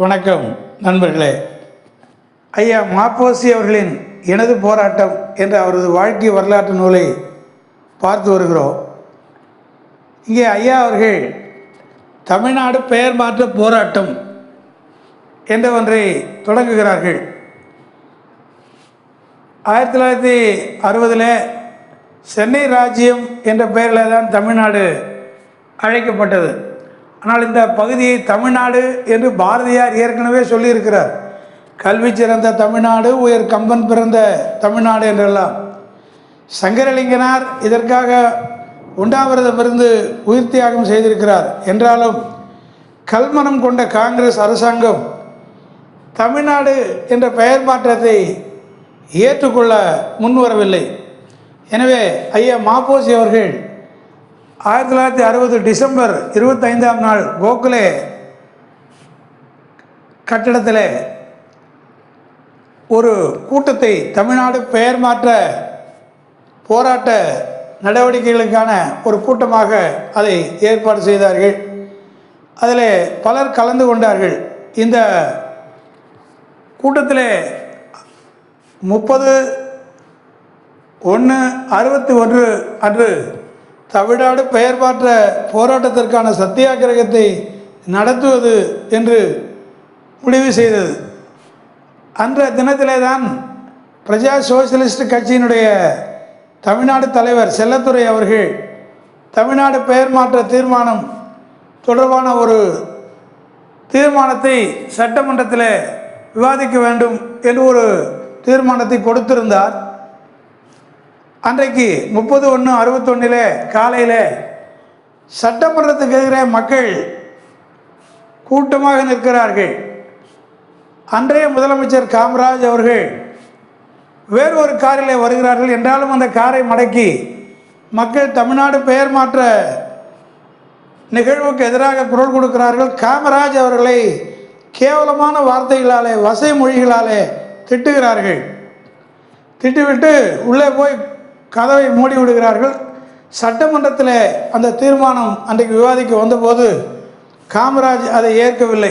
வணக்கம் நண்பர்களே. ஐயா மாப்போசி அவர்களின் எனது போராட்டம் என்ற அவரது வாழ்க்கை வரலாற்று நூலை பார்த்து வருகிறோம். இங்கே ஐயா அவர்கள் தமிழ்நாடு பெயர் மாற்ற போராட்டம் என்ற ஒன்றை தொடங்குகிறார்கள். 1960 சென்னை ராஜ்யம் என்ற பெயரில் தான் தமிழ்நாடு அழைக்கப்பட்டது. ஆனால் இந்த பகுதியை தமிழ்நாடு என்று பாரதியார் ஏற்கனவே சொல்லியிருக்கிறார். கல்வி சிறந்த தமிழ்நாடு, உயர் கம்பன் பிறந்த தமிழ்நாடு என்றெல்லாம். சங்கரலிங்கனார் இதற்காக உண்ணாவிரதமிருந்து உயிர் தியாகம் செய்திருக்கிறார். என்றாலும் கல்மனம் கொண்ட காங்கிரஸ் அரசாங்கம் தமிழ்நாடு என்ற பெயர் மாற்றத்தை ஏற்றுக்கொள்ள முன்வரவில்லை. எனவே ஐயா மாப்போசி அவர்கள் 1960 டிசம்பர் 25ஆம் நாள் கோகலே கட்டடத்தில் ஒரு கூட்டத்தை தமிழ்நாடு பெயர் மாற்ற போராட்ட நடவடிக்கைகளுக்கான ஒரு கூட்டமாக அதை ஏற்பாடு செய்தார்கள். அதில் பலர் கலந்து கொண்டார்கள். இந்த கூட்டத்தில் 30/1/61 அன்று தமிழ்நாடு பெயர் மாற்ற போராட்டத்திற்கான சத்தியாகிரகத்தை நடத்துவது என்று முடிவு செய்தது. அன்றைய தினத்திலே தான் பிரஜா சோசியலிஸ்ட் கட்சியினுடைய தமிழ்நாடு தலைவர் செல்லத்துரை அவர்கள் தமிழ்நாடு பெயர் மாற்ற தீர்மானம் தொடர்பான ஒரு தீர்மானத்தை சட்டமன்றத்தில் விவாதிக்க வேண்டும் என்று ஒரு தீர்மானத்தை கொடுத்திருந்தார். அன்றைக்கு 30/1/61 காலையில் சட்டமன்றத்துக்கு எதிரே மக்கள் கூட்டமாக நிற்கிறார்கள். அன்றைய முதலமைச்சர் காமராஜ் அவர்கள் வேறு ஒரு காரில் வருகிறார்கள். என்றாலும் அந்த காரை மடக்கி மக்கள் தமிழ்நாடு பெயர் மாற்ற நிகழ்வுக்கு எதிராக குரல் கொடுக்கிறார்கள். காமராஜ் அவர்களை கேவலமான வார்த்தைகளாலே, வசை மொழிகளாலே திட்டுகிறார்கள். திட்டிவிட்டு உள்ளே போய் கதவை மூடி விடுகிறார்கள். சட்டமன்றத்தில் அந்த தீர்மானம் அன்றைக்கு விவாதிக்க வந்தபோது காமராஜ் அதை ஏற்கவில்லை.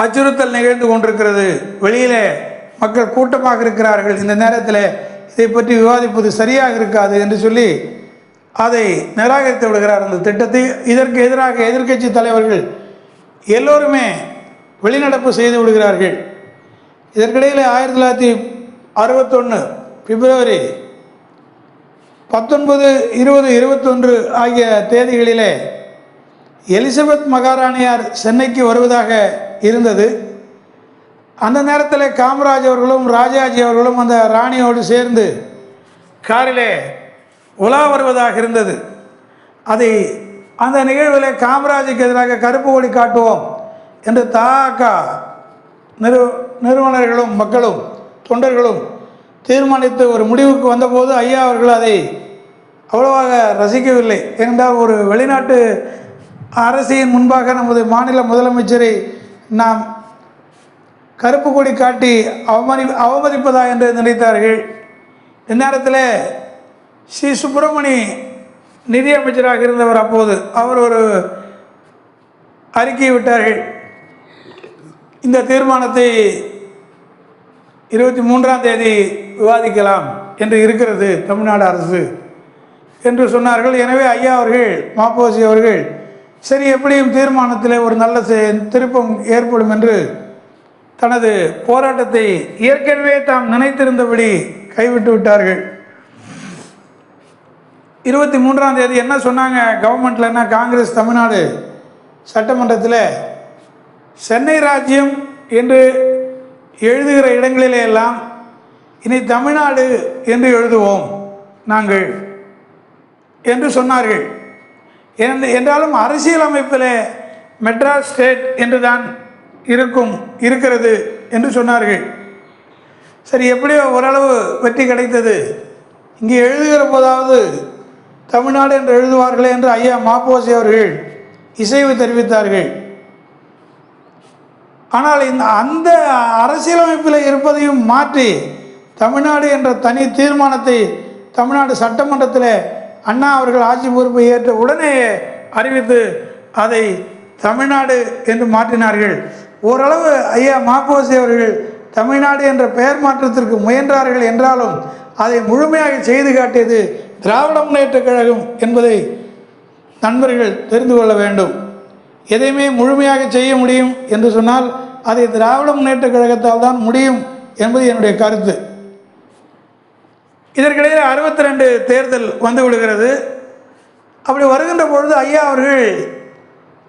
அச்சுறுத்தல் நிகழ்ந்து கொண்டிருக்கிறது, வெளியிலே மக்கள் கூட்டமாக இருக்கிறார்கள், இந்த நேரத்தில் இதை பற்றி விவாதிப்பது சரியாக இருக்காது என்று சொல்லி அதை நிராகரித்து விடுகிறார் அந்த திட்டத்தை. இதற்கு எதிராக எதிர்க்கட்சி தலைவர்கள் எல்லோருமே வெளிநடப்பு செய்து விடுகிறார்கள். இதற்கிடையில் 1961 பிப்ரவரி 19, 20, 21 ஆகிய தேதிகளிலே எலிசபெத் மகாராணியார் சென்னைக்கு வருவதாக இருந்தது. அந்த நேரத்தில் காமராஜ் அவர்களும் ராஜாஜி அவர்களும் அந்த ராணியோடு சேர்ந்து காரிலே உலா வருவதாக இருந்தது. அதை அந்த நிகழ்வில் காமராஜுக்கு எதிராக கருப்பு கொடி காட்டுவோம் என்று தக நிறுவனர்களும் மக்களும் தொண்டர்களும் தீர்மானித்து ஒரு முடிவுக்கு வந்தபோது ஐயா அவர்கள் அதை அவ்வளவாக ரசிக்கவில்லை. ஏனென்றால் ஒரு வெளிநாட்டு அரசின் முன்பாக நமது மாநில முதலமைச்சரை நாம் கருப்பு கொடி காட்டி அவமதிப்பதா என்று நினைத்தார்கள். இந்நேரத்தில் சி சுப்பிரமணி நிதியமைச்சராக இருந்தவர். அப்போது அவர் ஒரு அறிக்கை விட்டார்கள். இந்த தீர்மானத்தை 23ஆம் தேதி விவாதிக்கலாம் என்று இருக்கிறது தமிழ்நாடு அரசு என்று சொன்னார்கள். எனவே ஐயா அவர்கள் மாப்போசி அவர்கள் சரி, எப்படியும் தீர்மானத்தில் ஒரு நல்ல திருப்பம் ஏற்படும் என்று தனது போராட்டத்தை ஏற்கனவே தாம் நினைத்திருந்தபடி கைவிட்டு விட்டார்கள். 23ஆம் தேதி என்ன சொன்னாங்க கவர்மெண்ட்டில்? என்ன காங்கிரஸ் தமிழ்நாடு சட்டமன்றத்தில் சென்னை ராஜ்யம் என்று எழுதுகிற இடங்களிலே எல்லாம் இனி தமிழ்நாடு என்று எழுதுவோம் நாங்கள் என்று சொன்னார்கள். என்றாலும் அரசியலமைப்பில் மெட்ராஸ் ஸ்டேட் என்று தான் இருக்கிறது என்று சொன்னார்கள். சரி, எப்படியோ ஓரளவு வெற்றி கிடைத்தது. இங்கே எழுதுகிற போதாவது தமிழ்நாடு என்று எழுதுவார்களே என்று ஐயா மாப்போசி அவர்கள் இசைவு தெரிவித்தார்கள். ஆனால் அந்த அரசியலமைப்பில் இருப்பதையும் மாற்றி தமிழ்நாடு என்ற தனி தீர்மானத்தை தமிழ்நாடு சட்டமன்றத்தில் அண்ணா அவர்கள் ஆட்சி பொறுப்பை ஏற்ற உடனே அறிவித்து அதை தமிழ்நாடு என்று மாற்றினார்கள். ஓரளவு ஐயா மாப்போசி அவர்கள் தமிழ்நாடு என்ற பெயர் மாற்றத்திற்கு முயன்றார்கள் என்றாலும் அதை முழுமையாக செய்து காட்டியது திராவிட முன்னேற்றக் கழகம் என்பதை நண்பர்கள் தெரிந்து கொள்ள வேண்டும். எதையுமே முழுமையாக செய்ய முடியும் என்று சொன்னால் அதை திராவிட முன்னேற்றக் கழகத்தால் தான் முடியும் என்பது என்னுடைய கருத்து. இதற்கிடையில் 62 தேர்தல் வந்து விடுகிறது. அப்படி வருகின்ற பொழுது ஐயா அவர்கள்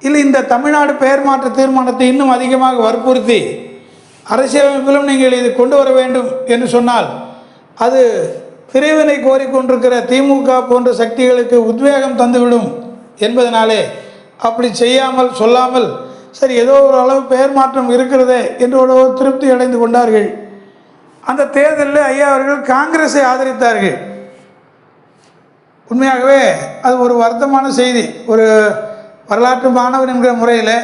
இல்லை, இந்த தமிழ்நாடு பெயர் மாற்ற தீர்மானத்தை இன்னும் அதிகமாக வற்புறுத்தி அரசியலமைப்பிலும் நீங்கள் இது கொண்டு வர வேண்டும் என்று சொன்னால் அது பிரிவினை கோரிக்கொண்டிருக்கிற திமுக போன்ற சக்திகளுக்கு உத்வேகம் தந்துவிடும் என்பதனாலே அப்படி செய்யாமல் சொல்லாமல் சரி ஏதோ ஒரு அளவு பெயர் மாற்றம் இருக்கிறதே என்று ஒரு திருப்தி அடைந்து கொண்டார்கள். அந்த தேர்தலில் ஐயா அவர்கள் காங்கிரஸை ஆதரித்தார்கள். உண்மையாகவே அது ஒரு வருத்தமான செய்தி. ஒரு வரலாற்று மாணவன் என்கிற முறையில்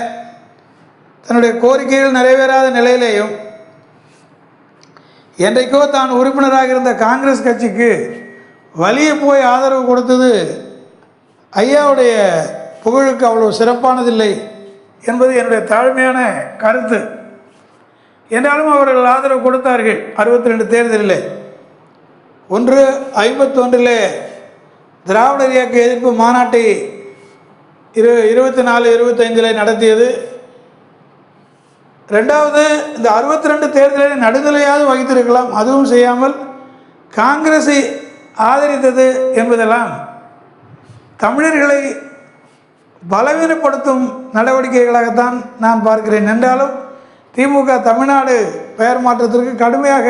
தன்னுடைய கோரிக்கைகள் நிறைவேறாத நிலையிலேயும் என்றைக்கோ தான் உறுப்பினராக இருந்த காங்கிரஸ் கட்சிக்கு வலிய போய் ஆதரவு கொடுத்தது ஐயாவுடைய புகழுக்கு அவ்வளவு சிறப்பானதில்லை என்பது என்னுடைய தாழ்மையான கருத்து. என்றாலும் அவர்கள் ஆதரவு கொடுத்தார்கள். 62 தேர்தலில் ஒன்று 51 திராவிடர் இயக்க எதிர்ப்பு மாநாட்டை 24-25 நடத்தியது. ரெண்டாவது இந்த 62 தேர்தலில் நடுநிலையாவது வகித்திருக்கலாம், அதுவும் செய்யாமல் காங்கிரஸை ஆதரித்தது என்பதெல்லாம் தமிழர்களை பலவீனப்படுத்தும் நடவடிக்கைகளாகத்தான் நான் பார்க்கிறேன். என்றாலும் திமுக தமிழ்நாடு பெயர் மாற்றத்திற்கு கடுமையாக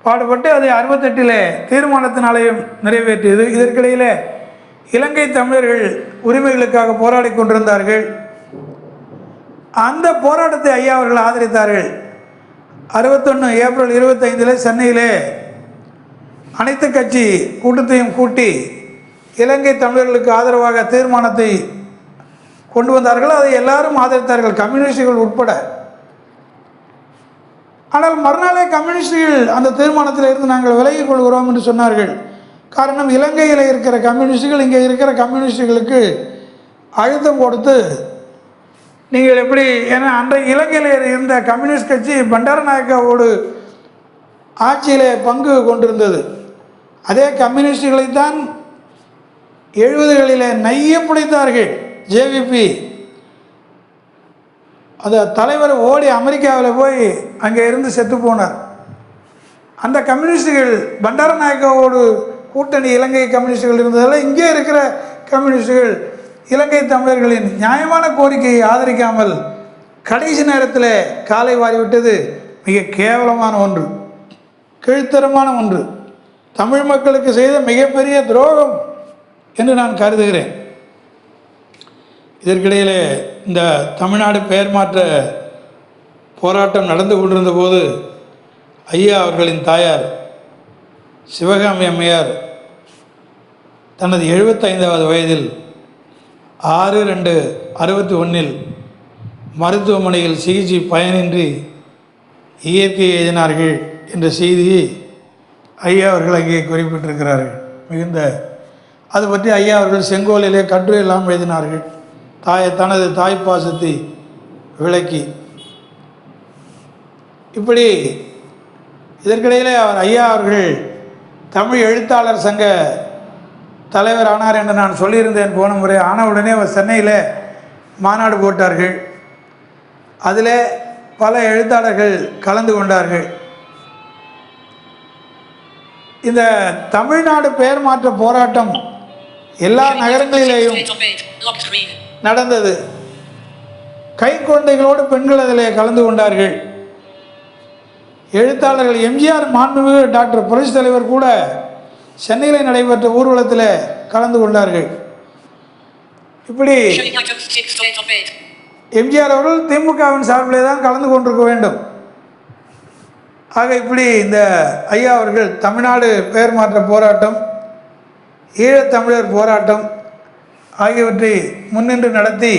பாடுபட்டு அதை 68 தீர்மானத்தினாலேயும் நிறைவேற்றியது. இதற்கிடையில் இலங்கை தமிழர்கள் உரிமைகளுக்காக போராடி கொண்டிருந்தார்கள். அந்த போராட்டத்தை ஐயா அவர்கள் ஆதரித்தார்கள். 61 ஏப்ரல் 25 சென்னையிலே அனைத்து கட்சி கூட்டத்தையும் கூட்டி இலங்கை தமிழர்களுக்கு ஆதரவாக தீர்மானத்தை கொண்டு வந்தார்கள். அதை எல்லாரும் ஆதரித்தார்கள், கம்யூனிஸ்டுகள் உட்பட. ஆனால் மறுநாளே கம்யூனிஸ்டுகள் அந்த தீர்மானத்தில் இருந்து நாங்கள் விலகிக் கொள்கிறோம் என்று சொன்னார்கள். காரணம், இலங்கையில் இருக்கிற கம்யூனிஸ்டுகள் இங்கே இருக்கிற கம்யூனிஸ்டுகளுக்கு அழுத்தம் கொடுத்து நீங்கள் எப்படி, ஏன்னா அன்றைய இலங்கையில் இருந்த கம்யூனிஸ்ட் கட்சி பண்டாரநாயக்காவோடு ஆட்சியில் பங்கு கொண்டிருந்தது. அதே கம்யூனிஸ்டுகளைத்தான் 70களில் நைய பிடித்தார்கள். ஜேவிபி அந்த தலைவர் ஓடி அமெரிக்காவில் போய் அங்கே இருந்து செத்து போனார். அந்த கம்யூனிஸ்டுகள் பண்டாரநாயக்காவோடு கூட்டணி இலங்கை கம்யூனிஸ்டுகள் இருந்ததால் இங்கே இருக்கிற கம்யூனிஸ்டுகள் இலங்கை தமிழர்களின் நியாயமான கோரிக்கையை ஆதரிக்காமல் கடைசி நேரத்தில் காலை வாரிவிட்டது மிக கேவலமான ஒன்று, கீழ்த்தரமான ஒன்று, தமிழ் மக்களுக்கு செய்த மிகப்பெரிய துரோகம் என்று நான் கருதுகிறேன். இதற்கிடையில் இந்த தமிழ்நாடு பெயர் மாற்ற போராட்டம் நடந்து கொண்டிருந்த போது ஐயா அவர்களின் தாயார் சிவகாமி அம்மையார் தனது 75வது வயதில் 6/2/61 மருத்துவமனையில் சிகிச்சை பயனின்றி இயற்கை எழுதினார்கள் என்ற செய்தியை ஐயா அவர்கள் அங்கே குறிப்பிட்டிருக்கிறார்கள். மிகுந்த அது பற்றி ஐயா அவர்கள் செங்கோலிலே கட்டுரை எல்லாம் எழுதினார்கள், தனது தாய்ப்பாசத்தை விளக்கி. இப்படி இதற்கிடையில் ஐயா அவர்கள் தமிழ் எழுத்தாளர் சங்க தலைவர் ஆனார் என்று நான் சொல்லியிருந்தேன் போன முறை. ஆன உடனே அவர் சென்னையில் மாநாடு போட்டார்கள். அதில் பல எழுத்தாளர்கள் கலந்து கொண்டார்கள். இந்த தமிழ்நாடு பெயர் மாற்ற போராட்டம் எல்லா நகரங்களிலேயும் நடந்தது. கை குழந்தைகளோடு பெண்கள் அதில் கலந்து கொண்டார்கள். எழுத்தாளர்கள் எம்ஜிஆர், மாண்புமிகு டாக்டர் புரட்சி தலைவர் கூட சென்னையில் நடைபெற்ற ஊர்வலத்தில் கலந்து கொண்டார்கள். இப்படி எம்ஜிஆர் அவர்கள் திமுகவின் சார்பிலே தான் கலந்து கொண்டிருக்க வேண்டும். ஆக இப்படி இந்த ஐயா அவர்கள் தமிழ்நாடு பெயர் மாற்ற போராட்டம், ஈழத்தமிழர் போராட்டம் ஆகியவற்றை முன்னின்று நடத்தி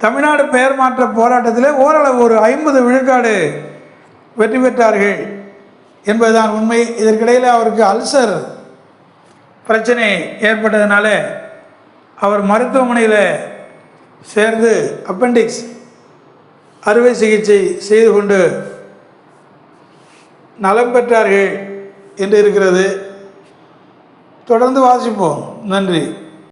தமிழ்நாடு பெயர் மாற்ற போராட்டத்தில் ஓரளவு ஒரு 50 விழுக்காடு வெற்றி பெற்றார்கள் என்பதுதான் உண்மை. இதற்கிடையில் அவருக்கு அல்சர் பிரச்சனை ஏற்பட்டதுனால அவர் மருத்துவமனையில் சேர்ந்து அப்பெண்டிக்ஸ் அறுவை சிகிச்சை செய்து கொண்டு நலம் பெற்றார்கள் என்று இருக்கிறது. தொடர்ந்து வாசிப்போம். நன்றி.